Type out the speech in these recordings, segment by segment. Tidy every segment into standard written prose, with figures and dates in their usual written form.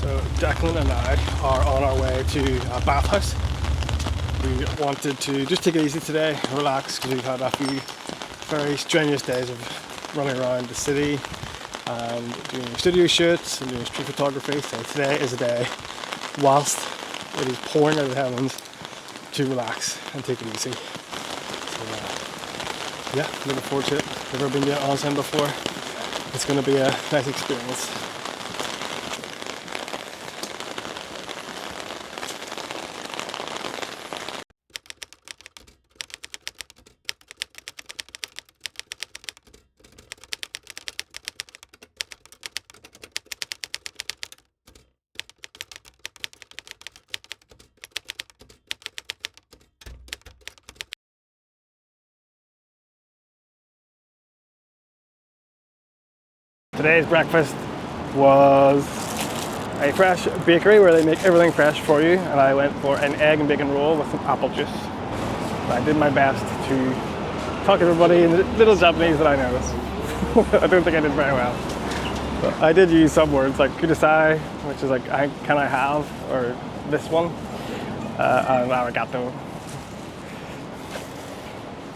So Declan and I are on our way to a bathhouse. We wanted to just take it easy today, relax, because we've had a few very strenuous days of running around the city and doing studio shoots and doing street photography. So today is a day, whilst it is pouring out of the heavens, to relax and take it easy. So yeah, looking forward to it. Never been to Onsens before. It's going to be a nice experience. Today's breakfast was a fresh bakery where they make everything fresh for you, and I went for an egg and bacon roll with some apple juice. I did my best to talk to everybody in the little Japanese that I know. I don't think I did very well. But I did use some words like kudasai, which is like can I have, or this one, and arigato.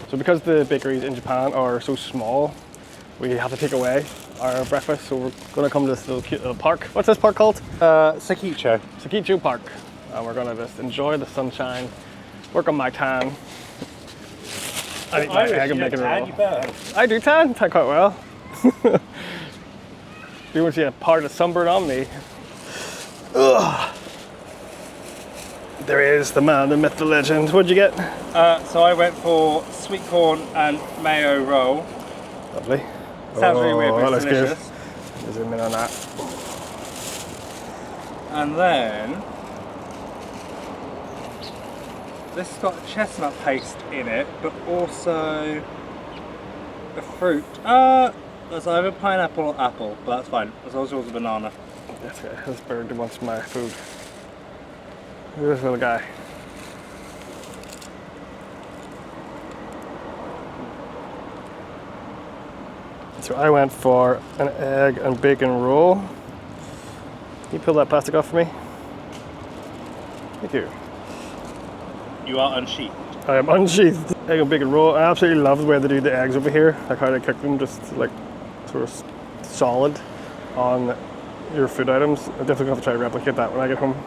So because the bakeries in Japan are so small, we have to take away our breakfast, so we're going to come to this little cute little park. What's this park called? Sakicho. Sakicho Park. And we're going to just enjoy the sunshine, work on my tan. I eat my egg and bacon roll. I do tan quite well. You want to see a part of the sunburn on me? Ugh. There is the man, the myth, the legend. What'd you get? So I went for sweet corn and mayo roll. Lovely. Sounds really weird, but that it's looks delicious. good. Zoom in on that. And then this has got chestnut paste in it, but also a fruit. That's either pineapple or apple, but that's fine. There's also a banana. That's okay. This bird wants my food. Look at this little guy. So I went for an egg and bacon roll. Can you peel that plastic off for me? Thank you. You are unsheathed. I am unsheathed. Egg and bacon roll. I absolutely love the way they do the eggs over here. Like how they cook them, just like sort of solid on your food items. I'm definitely going to try to replicate that when I get home.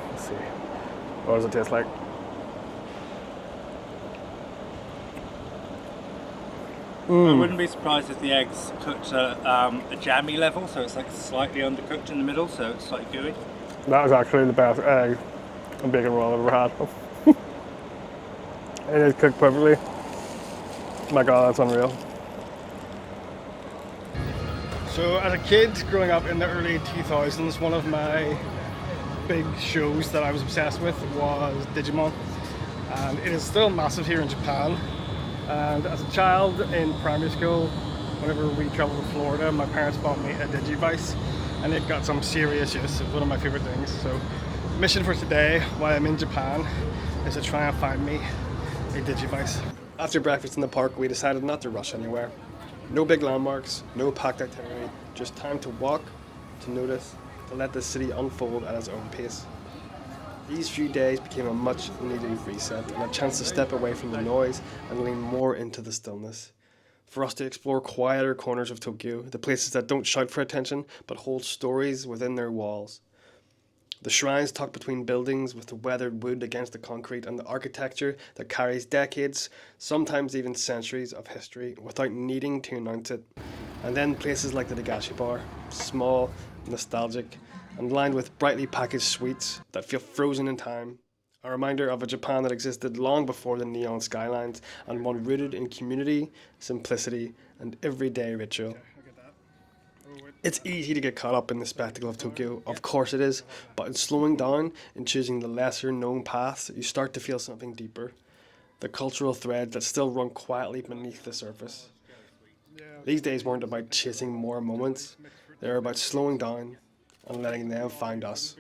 Let's see. What does it taste like? I wouldn't be surprised if the eggs cooked at a jammy level, so it's like slightly undercooked in the middle, so it's slightly gooey. That was actually the best egg and bacon roll I've ever had. It is cooked perfectly. My God, that's unreal. So as a kid growing up in the early 2000s, one of my big shows that I was obsessed with was Digimon. And it is still massive here in Japan. And as a child in primary school, whenever we traveled to Florida, my parents bought me a Digivice, and it got some serious use. It was one of my favorite things. So, mission for today, while I'm in Japan, is to try and find me a Digivice. After breakfast in the park, we decided not to rush anywhere. No big landmarks, no packed itinerary, just time to walk, to notice, to let the city unfold at its own pace. These few days became a much needed reset and a chance to step away from the noise and lean more into the stillness. For us to explore quieter corners of Tokyo, the places that don't shout for attention but hold stories within their walls. The shrines tucked between buildings with the weathered wood against the concrete and the architecture that carries decades, sometimes even centuries of history without needing to announce it. And then places like the Dagashi bar, small, nostalgic, and lined with brightly packaged sweets that feel frozen in time. A reminder of a Japan that existed long before the neon skylines, and one rooted in community, simplicity, and everyday ritual. It's easy to get caught up in the spectacle of Tokyo, of course it is, but in slowing down and choosing the lesser known paths, you start to feel something deeper. The cultural threads that still run quietly beneath the surface. These days weren't about chasing more moments, they were about slowing down and letting them find us.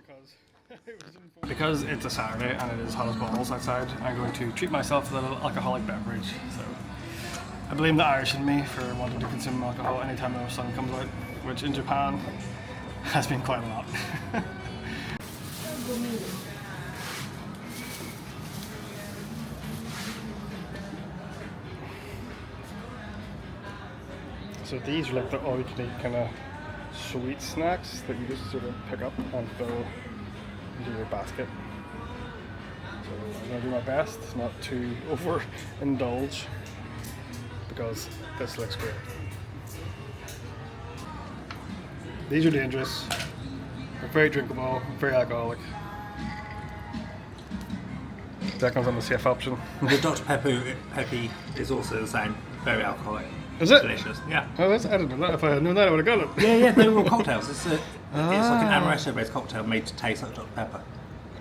Because it's a Saturday and it is hot as balls outside, I'm going to treat myself to a little alcoholic beverage. So I blame the Irish in me for wanting to consume alcohol anytime the sun comes out, which in Japan has been quite a lot. So these are like the all-you-can-eat kind of sweet snacks that you just sort of pick up and fill into your basket. So I'm going to do my best not to overindulge because this looks great. These are dangerous, they're very drinkable, very alcoholic. That comes on the safe option. The Dr. Peppy is also the same, very alcoholic. Is it? Delicious, yeah. Oh, I didn't know that. If I had known that, I would have got it. Yeah, they were all cocktails. It's like an amaretto-based cocktail made to taste like Dr. Pepper.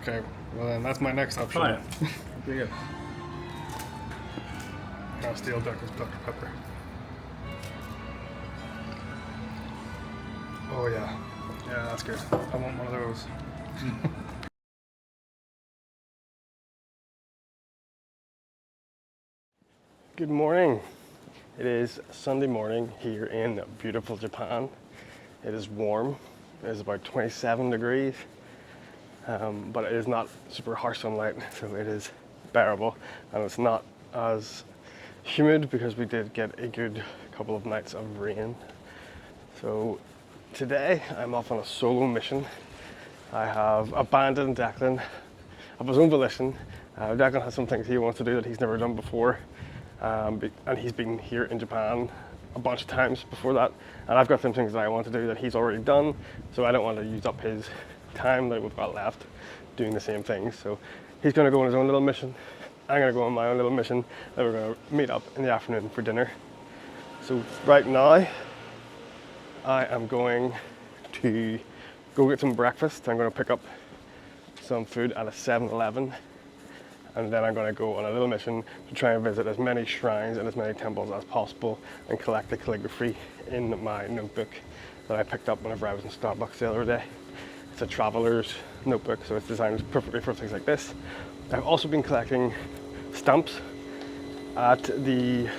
Okay, well then that's my next option. Try it. Pretty good. I'll steal Dr. Pepper. Oh yeah. Yeah, that's good. I want one of those. Good morning. It is Sunday morning here in beautiful Japan. It is warm. It is about 27 degrees, but it is not super harsh sunlight, so it is bearable, and it's not as humid because we did get a good couple of nights of rain. So today I'm off on a solo mission. I have abandoned Declan of his own volition. Declan has some things he wants to do that he's never done before. And he's been here in Japan a bunch of times before that, and I've got some things that I want to do that he's already done, so I don't want to use up his time that we've got left doing the same things. So he's going to go on his own little mission, I'm going to go on my own little mission, then we're going to meet up in the afternoon for dinner. So right now I am going to go get some breakfast. I'm going to pick up some food at a 7-Eleven. And then I'm going to go on a little mission to try and visit as many shrines and as many temples as possible and collect the calligraphy in my notebook that I picked up whenever I was in Starbucks the other day. It's a traveler's notebook, so it's designed perfectly for things like this. I've also been collecting stamps at the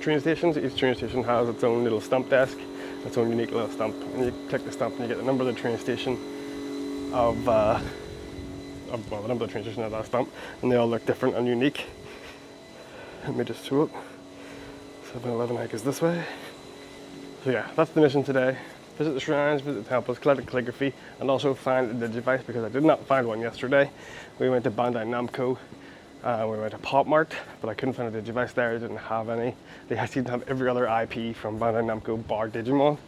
train stations. Each train station has its own little stamp desk, its own unique little stamp. And you click the stamp and you get the number of the train station the number of the train station of that stamp, and they all look different and unique. Let me just show it. 7-Eleven hike is this way. So yeah, that's the mission today. visit the shrines, visit the temples, collect the calligraphy, and also find the Digivice because I did not find one yesterday. We went to Bandai Namco, we went to Pop Mart, but I couldn't find a Digivice there. They didn't have any. They seem to have every other IP from Bandai Namco bar Digimon.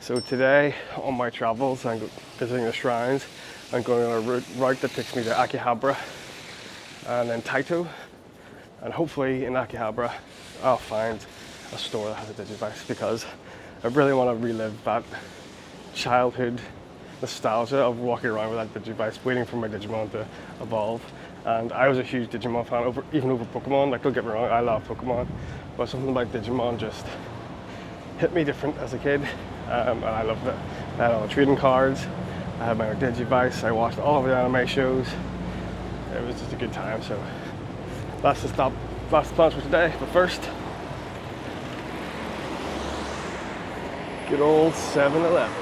So today, on my travels, I'm visiting the shrines. I'm going on a route that takes me to Akihabara and then Taito. And hopefully in Akihabara, I'll find a store that has a Digivice because I really want to relive that childhood nostalgia of walking around with that Digivice, waiting for my Digimon to evolve. And I was a huge Digimon fan, even over Pokemon. Like, don't get me wrong, I love Pokemon, but something about Digimon just hit me different as a kid, and I loved it. I had all the trading cards, I had my own Digivice, I watched all of the anime shows. It was just a good time, so that's the plans for today. But first, good old 7-Eleven.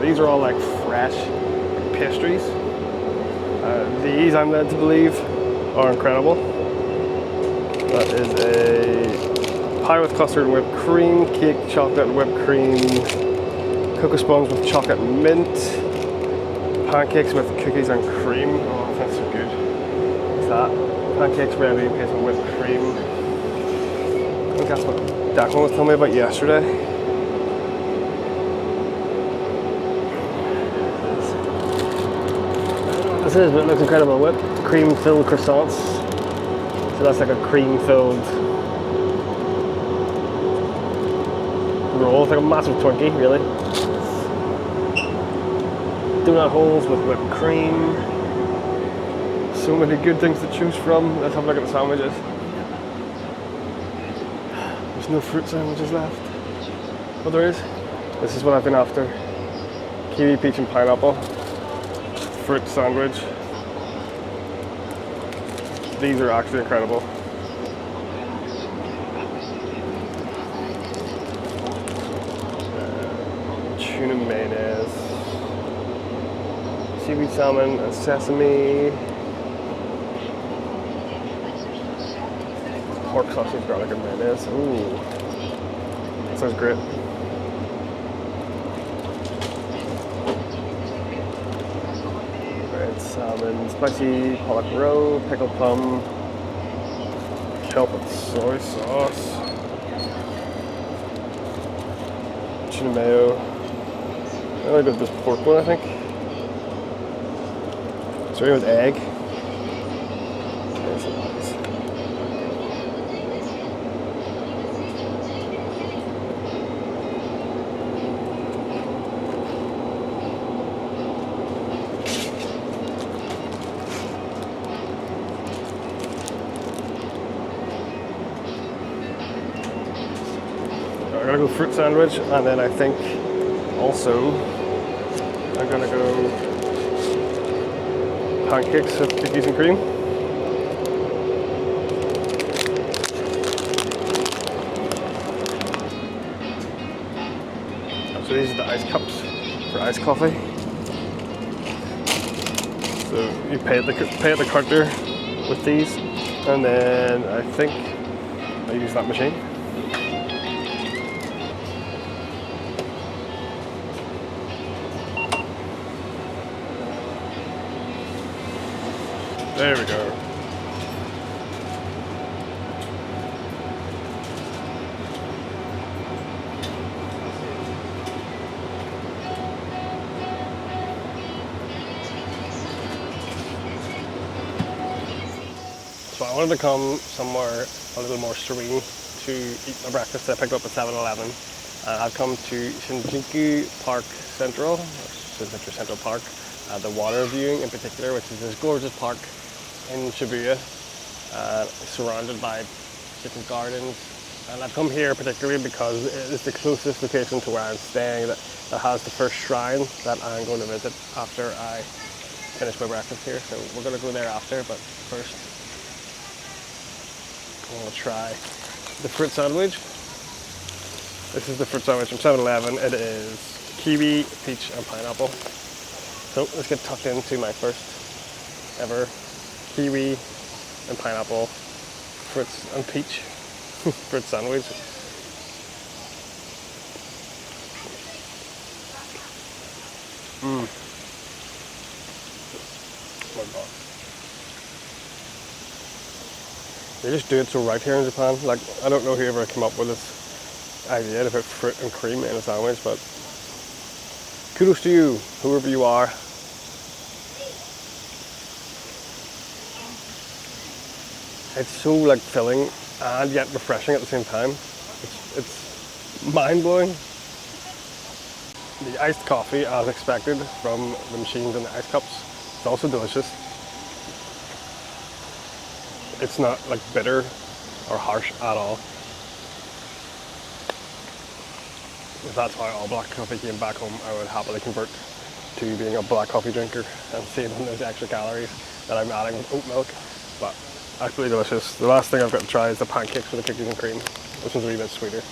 These are all like fresh pastries. These, I'm led to believe, are incredible. That is a pie with custard and whipped cream, cake, chocolate and whipped cream, cocoa sponge with chocolate mint, pancakes with cookies and cream. Oh, that's so good. What's that? Pancakes, red bean paste and whipped cream. I think that's what Declan was telling me about yesterday. This is, but it looks incredible. Whipped cream filled croissants. So that's like a cream filled roll. It's like a massive Twinkie, really. Donut holes with whipped cream. So many good things to choose from. Let's have a look at the sandwiches. There's no fruit sandwiches left. Oh, there is. This is what I've been after. Kiwi, peach and pineapple. Fruit sandwich. These are actually incredible. Tuna mayonnaise, seaweed salmon and sesame, pork sausage, garlic and mayonnaise. Ooh, that sounds great. Salmon, spicy pollock roe, pickled plum, kelp with soy sauce, tuna mayo. I like this pork one, I think. Sorry, with egg. I'm gonna go fruit sandwich, and then I think also I'm gonna go pancakes with cookies and cream. So these are the ice cups for iced coffee. So you pay at the counter with these, and then I think I use that machine. There we go. So I wanted to come somewhere a little more serene to eat my breakfast that I picked up at 7-Eleven. I've come to Shinjuku Park Central, or Shinjuku Central Park, the water viewing in particular, which is this gorgeous park in Shibuya, surrounded by different gardens. And I've come here particularly because it's the closest location to where I'm staying that has the first shrine that I'm going to visit after I finish my breakfast here. So we're going to go there after, but first I'm going to try the fruit sandwich. This is the fruit sandwich from 7-Eleven. It is kiwi, peach and pineapple. So let's get tucked into my first ever kiwi and pineapple, fruits and peach fruit sandwich. Oh my god. They just do it so right here in Japan. Like, I don't know whoever came up with this idea to put fruit and cream in a sandwich, but kudos to you, whoever you are. It's so like filling and yet refreshing at the same time. It's mind-blowing. The iced coffee, as expected from the machines and the ice cups, it's also delicious. It's not like bitter or harsh at all. If that's how all black coffee came back home, I would happily convert to being a black coffee drinker and save on those extra calories that I'm adding with oat milk. But absolutely delicious. The last thing I've got to try is the pancakes with the cookies and cream. This one's a wee bit sweeter.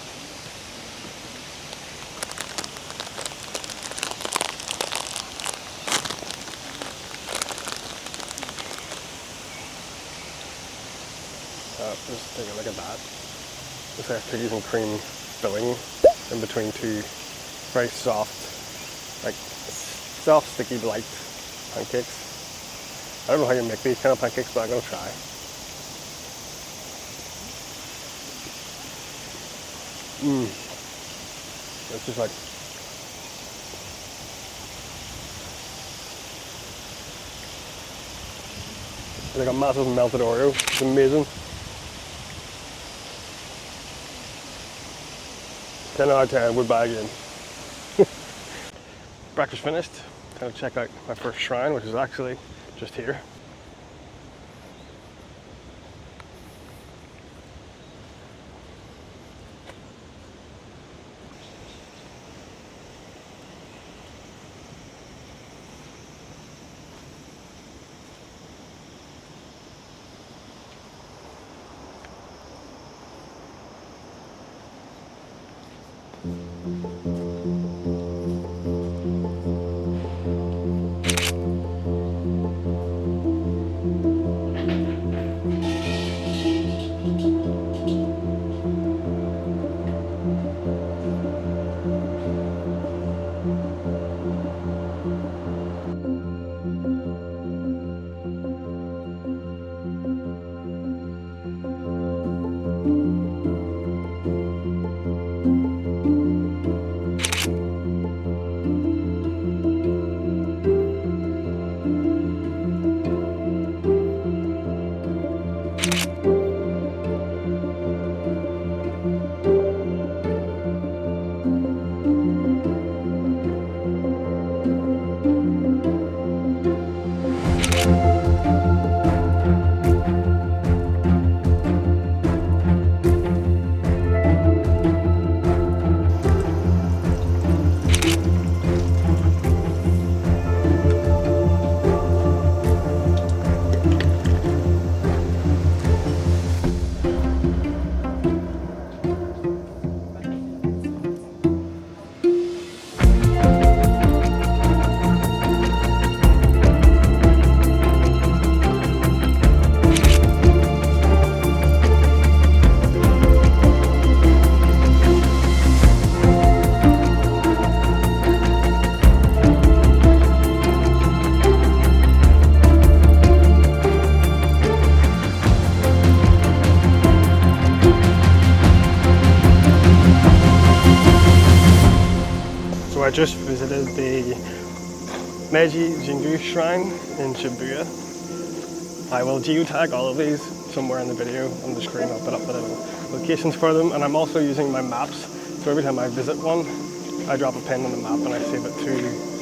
Just take a look at that. It's like cookies and cream filling in between two very soft, like soft, sticky, light pancakes. I don't know how you make these kind of pancakes, but I'm gonna try. It's just like a massive melted Oreo. It's amazing. 10 out of 10, would buy again. Breakfast finished. Time to check out my first shrine, which is actually just here. I just visited the Meiji Jingu Shrine in Shibuya. I will geotag all of these somewhere in the video on the screen. I'll put up the little locations for them, and I'm also using my maps. So every time I visit one, I drop a pin on the map and I save it to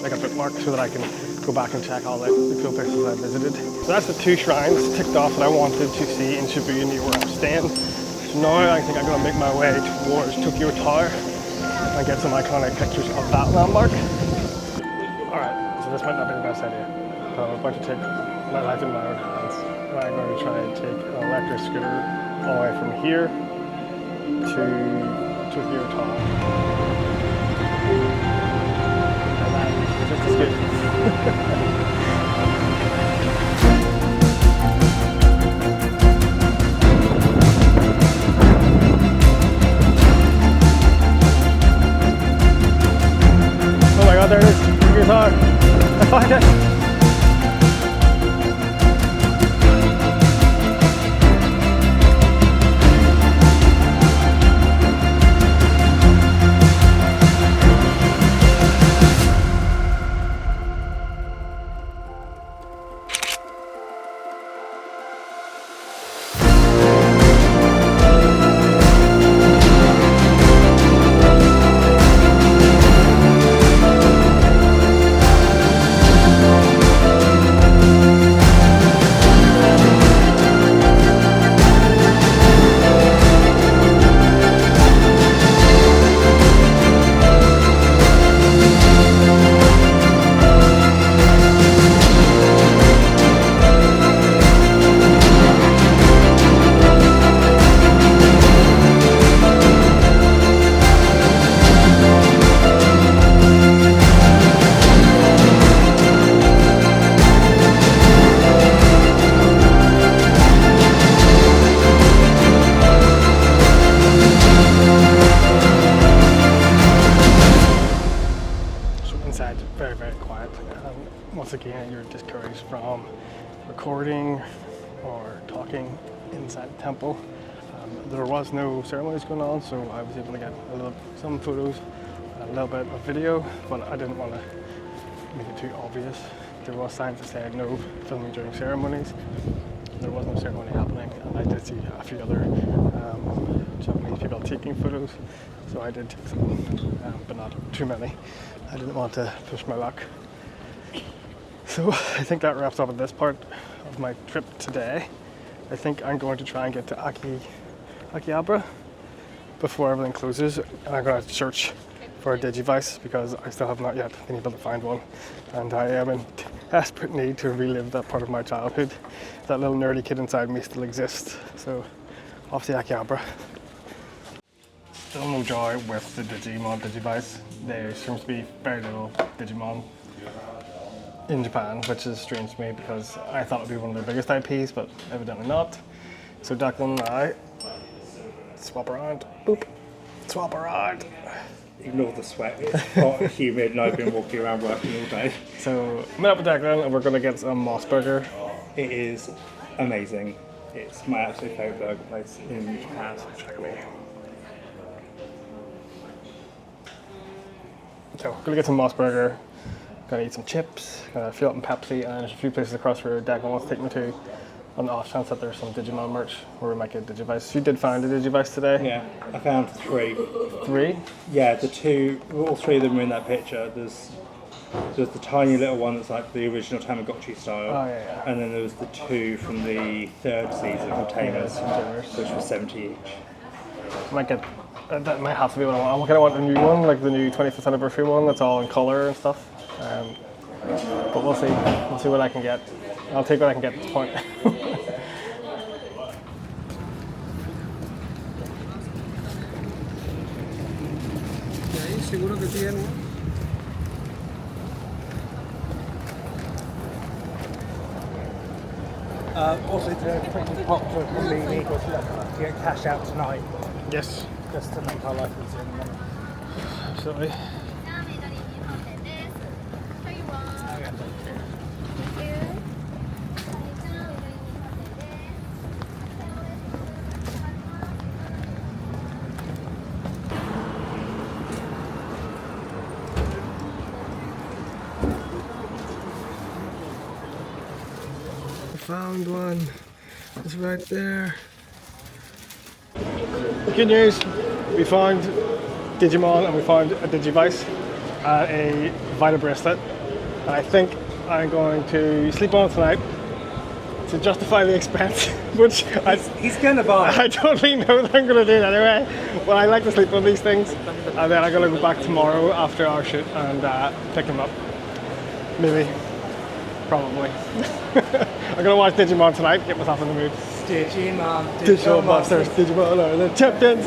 like a bookmark so that I can go back and check all the cool places I visited. So that's the 2 shrines ticked off that I wanted to see in Shibuya near where I'm staying. So now I think I'm going to make my way towards Tokyo Tower and get some iconic pictures of that landmark. Alright, so this might not be the best idea. But I'm about to take my life in my own hands. And I'm going to try and take an electric scooter all the way from here to Tokyo Tower. And then just escape. there it is. The guitar. I find it. Very quiet. Once again, you're discouraged from recording or talking inside the temple. There was no ceremonies going on, so I was able to get some photos, a little bit of video, but I didn't want to make it too obvious. There was signs that said no filming during ceremonies. There was no ceremony happening, and I did see a few other Japanese people taking photos, so I did take some, but not too many. I didn't want to push my luck. So I think that wraps up at this part of my trip today. I think I'm going to try and get to Akihabara before everything closes, and I'm going to search for a Digivice because I still have not yet been able to find one, and I am in desperate need to relive that part of my childhood. That little nerdy kid inside me still exists. So off to Akihabara. Still no joy with the Digivice. There seems to be very little Digimon in Japan, which is strange to me because I thought it would be one of their biggest IPs, but evidently not. So Declan and I swap around. Boop. Swap around. Ignore the sweat, it's hot and humid and I've been walking around working all day. So met up with Declan and we're going to get some Moss Burger. It is amazing. It's my absolute favourite burger place in Japan. Check me. So we're going to get some Moss Burger, going to eat some chips, going to fill up in Pepsi, and there's a few places across where Declan wants to take me to on the off chance that there's some Digimon merch where we might get Digivice. You did find a Digivice today? Yeah, I found 3. 3? Yeah, the 2, all 3 of them are in that picture. There's the tiny little one that's like the original Tamagotchi style. Oh, yeah. And then there was the 2 from the 3rd season of Tamers, which was 70 each. Might get, that might have to be what I want. I kind of want the new one, like the new 25th anniversary one that's all in colour and stuff. But we'll see. We'll see what I can get. I'll take what I can get at this point. Seguro que tiene. Also, to quickly pop to probably need to get cash out tonight, Yes, just to make our life easier. absolutely. Found one. It's right there. Good news. We found Digimon and we found a Digivice, a Vita bracelet, and I think I'm going to sleep on it tonight to justify the expense, which He's gonna buy. I totally know that I'm going to do it anyway. But I like to sleep on these things, and then I'm going to go back tomorrow after our shoot and pick them up. Maybe. Probably. I'm gonna watch Digimon tonight, get myself in the mood. Digimon, Digital Monsters, Digimon are the champions!